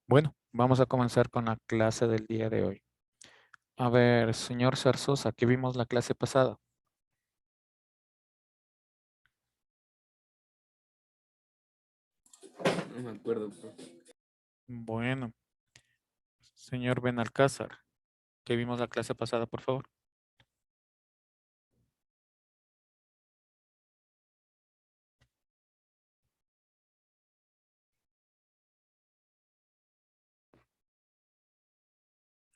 Bueno, vamos a comenzar con la clase del día de hoy. A ver, señor Zarzosa, ¿qué vimos la clase pasada? No me acuerdo, profe. Bueno, señor Benalcázar, ¿qué vimos la clase pasada, por favor?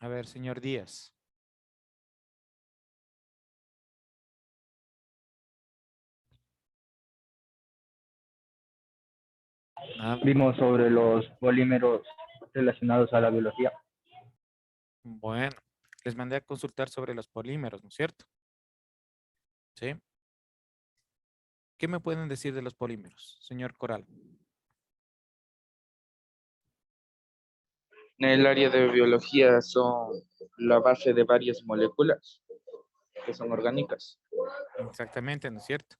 A ver, señor Díaz. Nada. Vimos sobre los polímeros relacionados a la biología. Bueno, les mandé a consultar sobre los polímeros, ¿no es cierto? ¿Sí? ¿Qué me pueden decir de los polímeros, señor Coral? En el área de biología son la base de varias moléculas que son orgánicas. Exactamente, ¿no es cierto?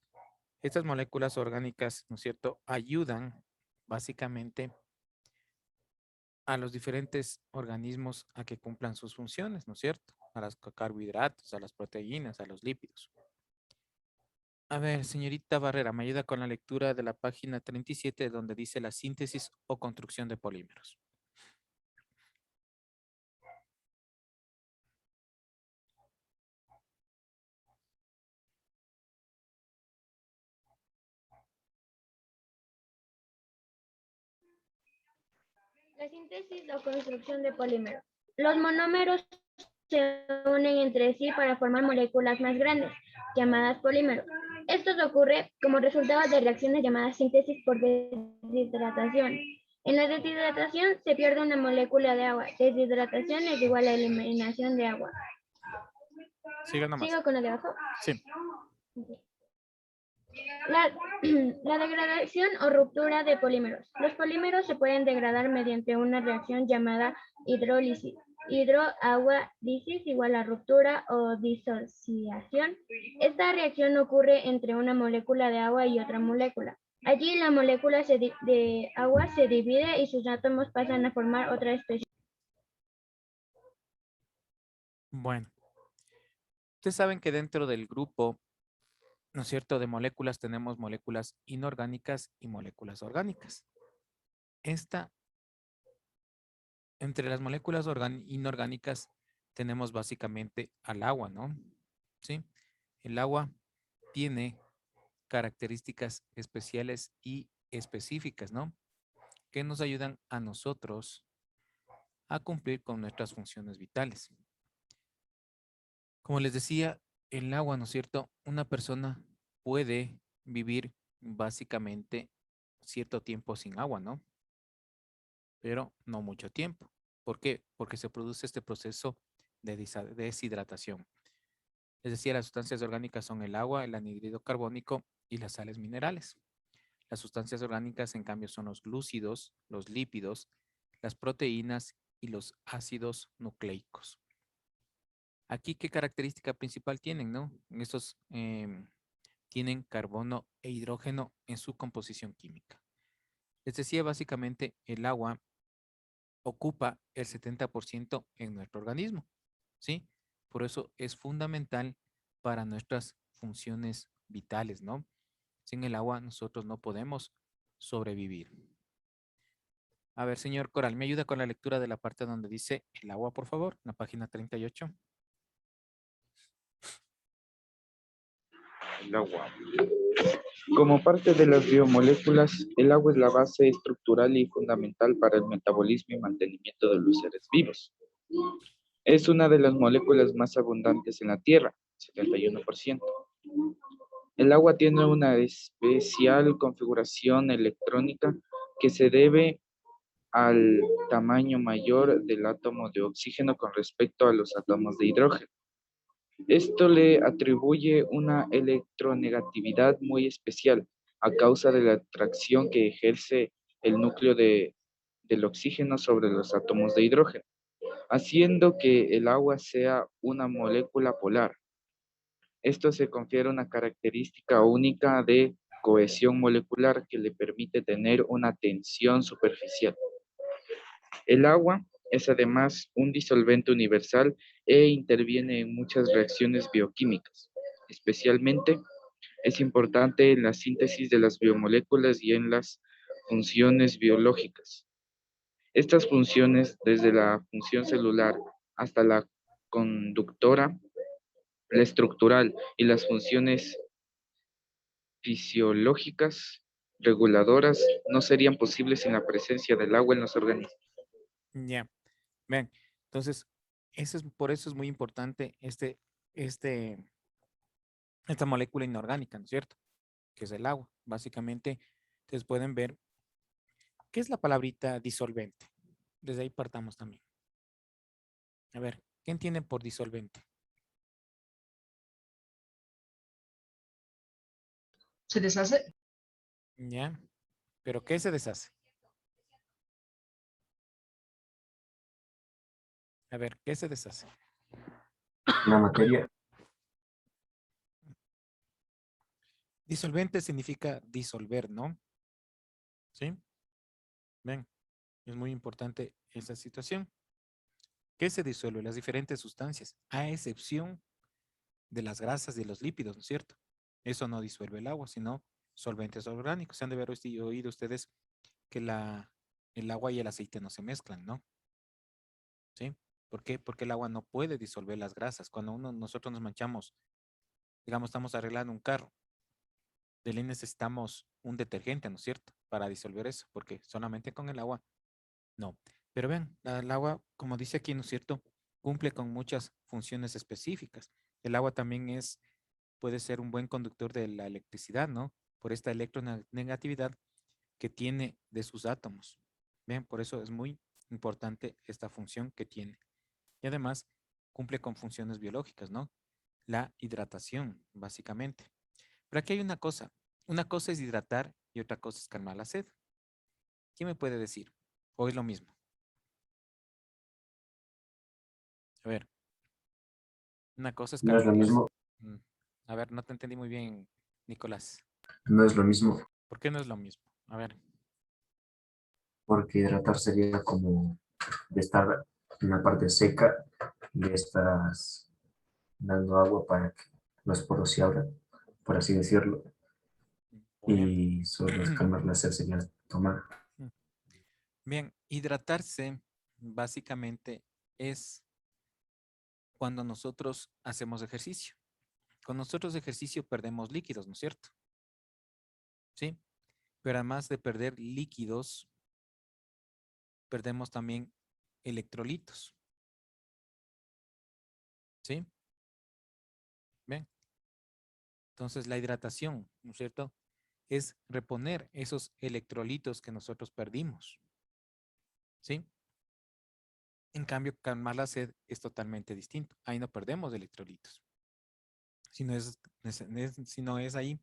Estas moléculas orgánicas, ¿no es cierto?, ayudan básicamente a los diferentes organismos a que cumplan sus funciones, ¿no es cierto? A los carbohidratos, a las proteínas, a los lípidos. A ver, señorita Barrera, me ayuda con la lectura de la página 37 donde dice la síntesis o construcción de polímeros. La síntesis o construcción de polímeros. Los monómeros se unen entre sí para formar moléculas más grandes, llamadas polímeros. Esto ocurre como resultado de reacciones llamadas síntesis por deshidratación. En la deshidratación se pierde una molécula de agua. Deshidratación es igual a eliminación de agua. Siga nomás. ¿Sigo con lo de abajo? Sí. La degradación o ruptura de polímeros. Los polímeros se pueden degradar mediante una reacción llamada hidrólisis. Hidro-agua-lisis igual a ruptura o disociación. Esta reacción ocurre entre una molécula de agua y otra molécula. Allí la molécula de agua se divide y sus átomos pasan a formar otra especie. Bueno, ustedes saben que dentro del grupo, ¿no es cierto?, de moléculas tenemos moléculas inorgánicas y moléculas orgánicas. Entre las moléculas inorgánicas tenemos básicamente al agua, ¿no? Sí. El agua tiene características especiales y específicas, ¿no? Que nos ayudan a nosotros a cumplir con nuestras funciones vitales. Como les decía, el agua, ¿no es cierto? Una persona puede vivir básicamente cierto tiempo sin agua, ¿no? Pero no mucho tiempo. ¿Por qué? Porque se produce este proceso de deshidratación. Es decir, las sustancias orgánicas son el agua, el anhídrido carbónico y las sales minerales. Las sustancias orgánicas, en cambio, son los glúcidos, los lípidos, las proteínas y los ácidos nucleicos. Aquí, ¿qué característica principal tienen, no? Estos tienen carbono e hidrógeno en su composición química. Les decía, básicamente, el agua ocupa el 70% en nuestro organismo, ¿sí? Por eso es fundamental para nuestras funciones vitales, ¿no? Sin el agua nosotros no podemos sobrevivir. A ver, señor Coral, ¿me ayuda con la lectura de la parte donde dice el agua, por favor? La página 38. El agua. Como parte de las biomoléculas, el agua es la base estructural y fundamental para el metabolismo y mantenimiento de los seres vivos. Es una de las moléculas más abundantes en la Tierra, 71%. El agua tiene una especial configuración electrónica que se debe al tamaño mayor del átomo de oxígeno con respecto a los átomos de hidrógeno. Esto le atribuye una electronegatividad muy especial a causa de la atracción que ejerce el núcleo del oxígeno sobre los átomos de hidrógeno, haciendo que el agua sea una molécula polar. Esto se confiere una característica única de cohesión molecular que le permite tener una tensión superficial. El agua es además un disolvente universal e interviene en muchas reacciones bioquímicas. Especialmente es importante en la síntesis de las biomoléculas y en las funciones biológicas. Estas funciones, desde la función celular hasta la conductora, la estructural y las funciones fisiológicas reguladoras, no serían posibles sin la presencia del agua en los organismos. Ya, vean. Entonces, por eso es muy importante este, esta molécula inorgánica, ¿no es cierto? Que es el agua. Básicamente, ustedes pueden ver qué es la palabrita disolvente. Desde ahí partamos también. A ver, ¿qué entienden por disolvente? Se deshace. ¿Ya? ¿Pero qué se deshace? A ver, ¿qué se deshace? La materia. Disolvente significa disolver, ¿no? ¿Sí? Ven, es muy importante esa situación. ¿Qué se disuelve? Las diferentes sustancias, a excepción de las grasas y los lípidos, ¿no es cierto? Eso no disuelve el agua, sino solventes orgánicos. Se han de haber oído ustedes que el agua y el aceite no se mezclan, ¿no? ¿Sí? ¿Por qué? Porque el agua no puede disolver las grasas. Cuando nosotros nos manchamos, digamos, estamos arreglando un carro, de ley necesitamos un detergente, ¿no es cierto? Para disolver eso, porque solamente con el agua, no. Pero vean, el agua, como dice aquí, ¿no es cierto? Cumple con muchas funciones específicas. El agua también puede ser un buen conductor de la electricidad, ¿no? Por esta electronegatividad que tiene de sus átomos. Ven, por eso es muy importante esta función que tiene. Y además cumple con funciones biológicas, ¿no? La hidratación, básicamente. Pero aquí hay una cosa. Una cosa es hidratar y otra cosa es calmar la sed. ¿Quién me puede decir? ¿O es lo mismo? A ver, una cosa es No es lo calmar la sed. mismo, A ver, no te entendí muy bien, Nicolás. no es lo mismo, ¿Por qué no es lo mismo? A ver, porque hidratar sería como de estar en una parte seca, le estás dando agua para que los poros se abran, por así decirlo, bien. y solo calmar la sed sería tomar. Bien, hidratarse básicamente es cuando nosotros hacemos ejercicio. Con nosotros ejercicio perdemos líquidos, ¿no es cierto? Sí, pero además de perder líquidos, perdemos también electrolitos, ¿sí? Bien, entonces la hidratación, ¿no es cierto? Es reponer esos electrolitos que nosotros perdimos, ¿sí? En cambio, calmar la sed es totalmente distinto. Ahí no perdemos electrolitos. Si no es ahí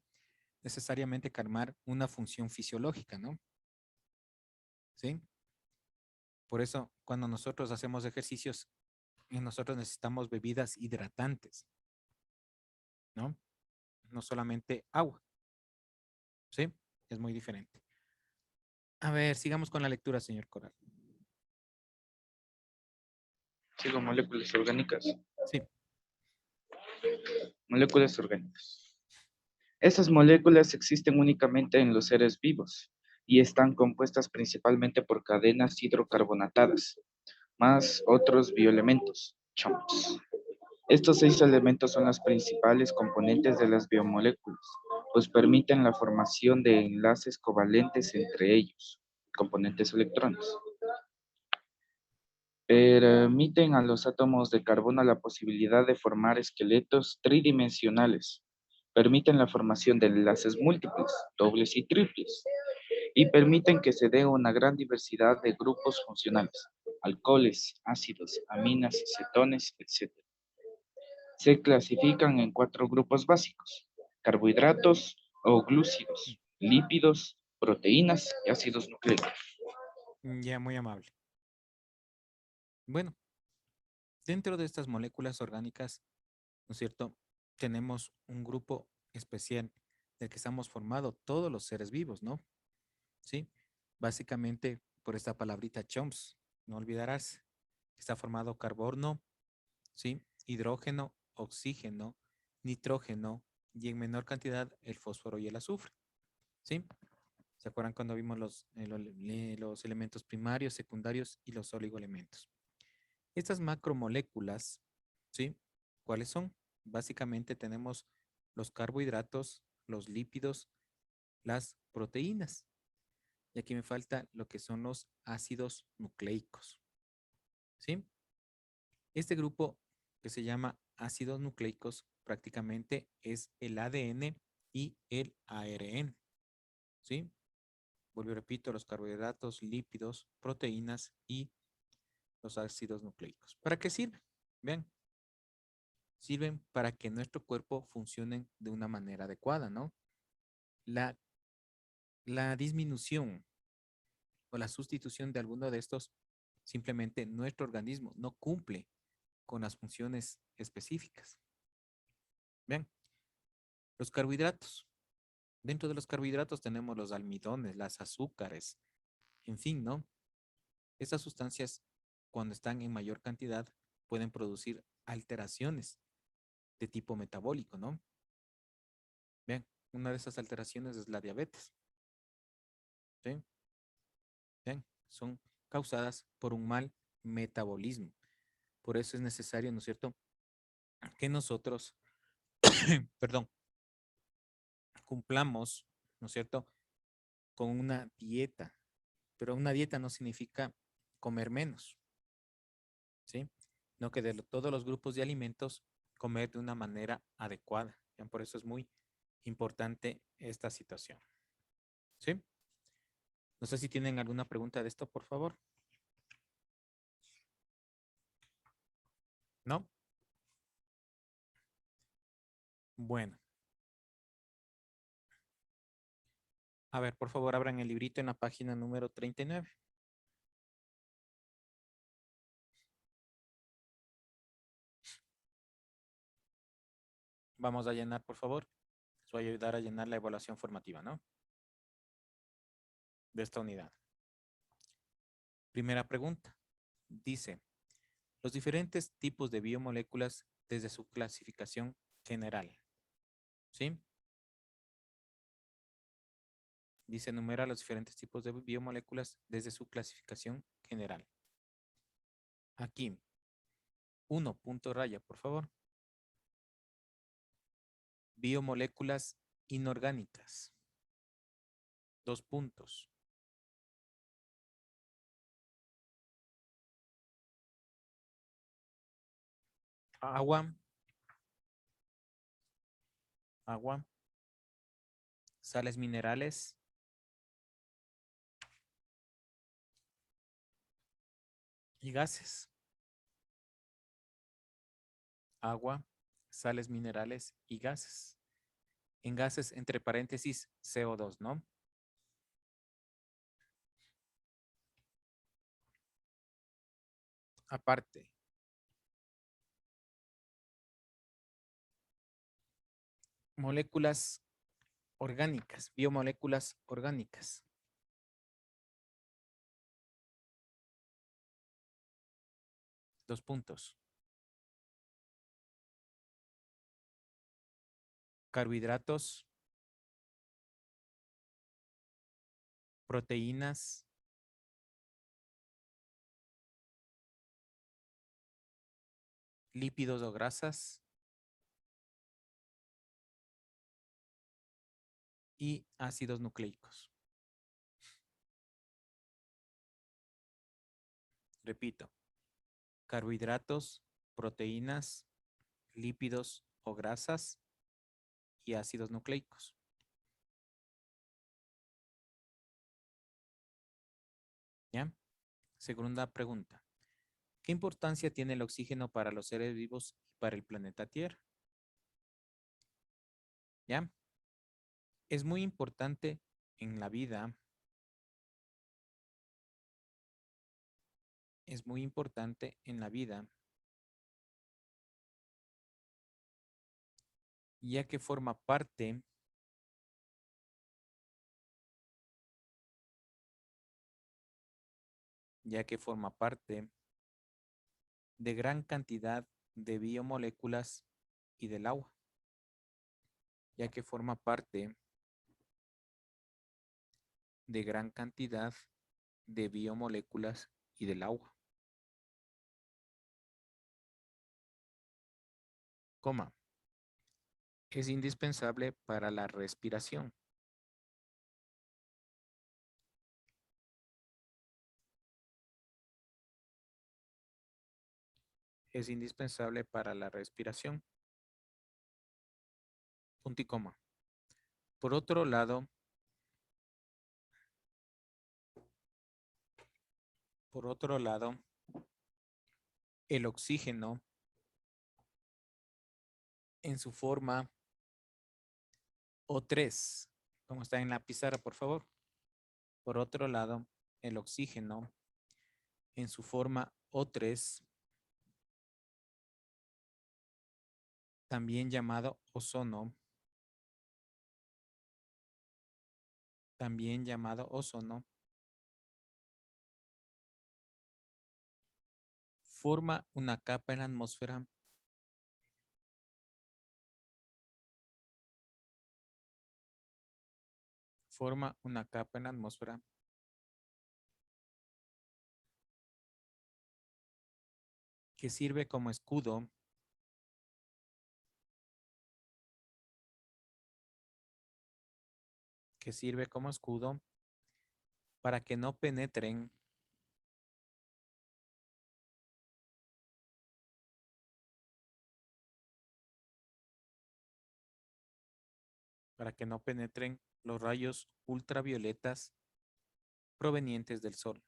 necesariamente calmar una función fisiológica, ¿no? ¿Sí? Por eso, cuando nosotros hacemos ejercicios, nosotros necesitamos bebidas hidratantes, ¿no? No solamente agua, ¿sí? Es muy diferente. A ver, sigamos con la lectura, señor Coral. Sigo moléculas orgánicas. Sí, Moléculas orgánicas. Estas moléculas existen únicamente en los seres vivos y están compuestas principalmente por cadenas hidrocarbonatadas, más otros bioelementos, chunks. Estos 6 elementos son las principales componentes de las biomoléculas, pues permiten la formación de enlaces covalentes entre ellos, componentes electrones. Permiten a los átomos de carbono la posibilidad de formar esqueletos tridimensionales. Permiten la formación de enlaces múltiples, dobles y triples. Y permiten que se dé una gran diversidad de grupos funcionales, alcoholes, ácidos, aminas, cetones, etc. Se clasifican en 4 grupos básicos: carbohidratos o glúcidos, lípidos, proteínas y ácidos nucleicos. ya muy amable. Bueno, dentro de estas moléculas orgánicas, ¿no es cierto? Tenemos un grupo especial del que estamos formados todos los seres vivos, ¿no? Sí, básicamente por esta palabrita chomps, no olvidarás, está formado carbono, ¿sí? Hidrógeno, oxígeno, nitrógeno y en menor cantidad el fósforo y el azufre, ¿sí? ¿Se acuerdan cuando vimos los elementos primarios, secundarios y los oligoelementos? Estas macromoléculas, ¿sí? ¿Cuáles son? Básicamente tenemos los carbohidratos, los lípidos, las proteínas. Y aquí me falta lo que son los ácidos nucleicos, ¿sí? Este grupo que se llama ácidos nucleicos prácticamente es el ADN y el ARN, ¿sí? Vuelvo y repito, los carbohidratos, lípidos, proteínas y los ácidos nucleicos. ¿Para qué sirven? Vean, sirven para que nuestro cuerpo funcione de una manera adecuada, ¿no? La, la disminución o la sustitución de alguno de estos, simplemente nuestro organismo no cumple con las funciones específicas. Vean, los carbohidratos. Dentro de los carbohidratos tenemos los almidones, las azúcares, en fin, ¿no? Estas sustancias, cuando están en mayor cantidad, pueden producir alteraciones de tipo metabólico, ¿no? Vean, una de esas alteraciones es la diabetes, ¿sí? Vean, son causadas por un mal metabolismo. Por eso es necesario, ¿no es cierto?, que nosotros, perdón, cumplamos, ¿no es cierto?, con una dieta. Pero una dieta no significa comer menos, ¿sí? No que todos los grupos de alimentos comer de una manera adecuada. ¿Bien? Por eso es muy importante esta situación, ¿sí? No sé si tienen alguna pregunta de esto, por favor. ¿No? Bueno. A ver, por favor, abran el librito en la página número 39. Vamos a llenar, por favor. Les voy a ayudar a llenar la evaluación formativa, ¿no? De esta unidad. Primera pregunta. Dice, los diferentes tipos de biomoléculas desde su clasificación general. ¿Sí? Dice, enumera los diferentes tipos de biomoléculas desde su clasificación general. Aquí. 1 punto raya, por favor. Biomoléculas inorgánicas. 2 puntos. Agua. Agua. Sales minerales. Y gases. Agua, sales minerales y gases. En gases, entre paréntesis, CO2, ¿no? Aparte. Moléculas orgánicas, biomoléculas orgánicas. Dos puntos. Carbohidratos, proteínas, lípidos o grasas y ácidos nucleicos. Repito, carbohidratos, proteínas, lípidos o grasas y ácidos nucleicos. ¿Ya? Segunda pregunta. ¿Qué importancia tiene el oxígeno para los seres vivos y para el planeta Tierra? ¿Ya? Es muy importante en la vida. Es muy importante en la vida, ya que forma parte ya que forma parte de gran cantidad de biomoléculas y del agua, ya que forma parte de gran cantidad de biomoléculas y del agua, coma, es indispensable para la respiración. Es indispensable para la respiración. Punto y coma. Por otro lado, el oxígeno en su forma O3, como está en la pizarra, por favor. Por otro lado, el oxígeno en su forma O3, también llamado ozono, forma una capa en la atmósfera que sirve como escudo para que no penetren los rayos ultravioletas provenientes del sol.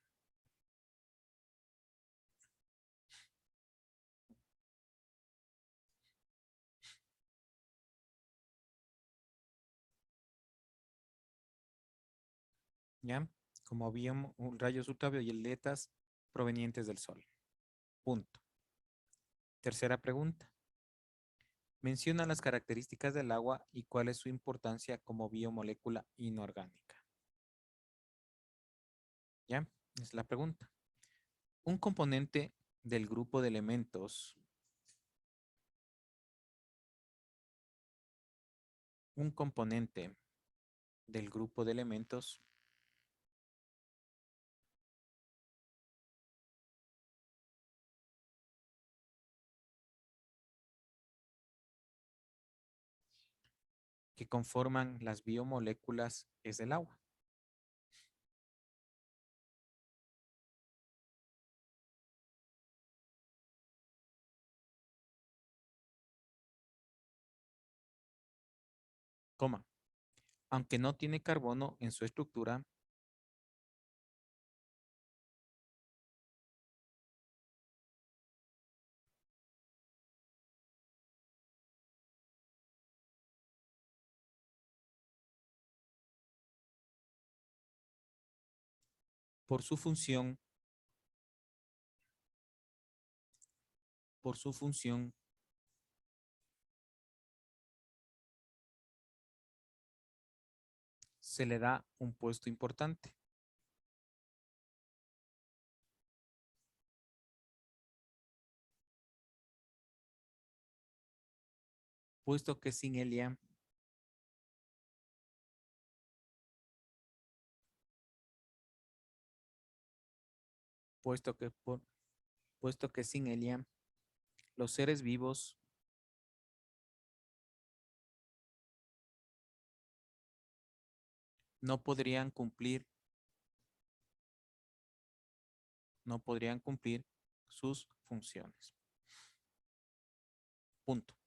¿Ya? Como vimos, rayos ultravioletas provenientes del sol. Punto. Tercera pregunta. Menciona las características del agua y cuál es su importancia como biomolécula inorgánica. ¿Ya? Es la pregunta. Un componente del grupo de elementos que conforman las biomoléculas es el agua. Coma. Aunque no tiene carbono en su estructura, por su función, se le da un puesto importante. Puesto que sin ella los seres vivos no podrían cumplir sus funciones. Punto.